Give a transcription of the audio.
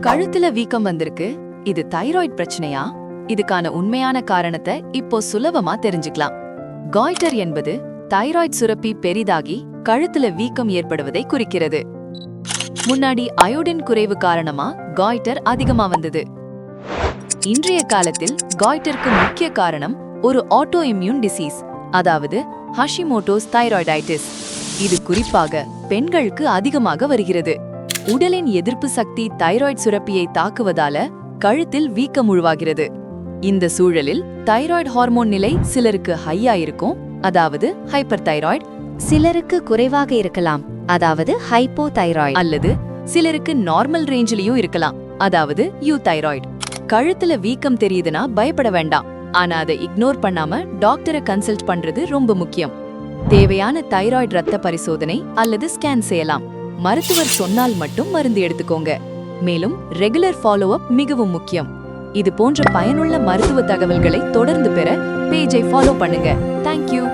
கழுத்துல வீக்கம் வந்திருக்கு. இது தைராய்டு பிரச்சனையா? இதுக்கான உண்மையான காரணத்தை இப்போ சுலபமா தெரிஞ்சுக்கலாம். காய்டர் என்பது தைராய்டு சுரப்பி பெரிதாகி கழுத்துல வீக்கம் ஏற்படுவதை குறிக்கிறது. முன்னாடி அயோடின் குறைவு காரணமா காய்டர் அதிகமா வந்தது. இன்றைய காலத்தில் காய்டருக்கு முக்கிய காரணம் ஒரு ஆட்டோ இம்யூன் டிசீஸ், அதாவது ஹஷிமோட்டோஸ் தைராய்டைட்டிஸ். இது குறிப்பாக பெண்களுக்கு அதிகமாக வருகிறது. உடலின் எதிர்ப்பு சக்தி தைராய்டு சுரப்பியை தாக்குவதால கழுத்தில் வீக்கம் உருவாகிறது. இந்த சூழலில் தைராய்டு ஹார்மோன் நிலை சிலருக்கு ஹையா இருக்கும், அதாவது ஹைப்பர் தைராய்டு. சிலருக்கு குறைவாக இருக்கலாம், அதாவது ஹைப்போதைராய்டு. அல்லது சிலருக்கு நார்மல் ரேஞ்சிலையும் இருக்கலாம், அதாவது யூதைராய்டு. கழுத்துல வீக்கம் தெரியுதுன்னா பயப்பட வேண்டாம். ஆனா அதை இக்னோர் பண்ணாம டாக்டரை கன்சல்ட் பண்றது ரொம்ப முக்கியம். தேவையான தைராய்டு ரத்த பரிசோதனை அல்லது ஸ்கேன் செய்யலாம். மருத்துவர் சொன்னால் மட்டும் மருந்து எடுத்துக்கோங்க. மேலும் ரெகுலர் ஃபாலோ அப் மிகவும் முக்கியம். இது போன்ற பயனுள்ள மருத்துவ தகவல்களை தொடர்ந்து பெற பேஜை ஃபாலோ பண்ணுங்க. தேங்க்யூ.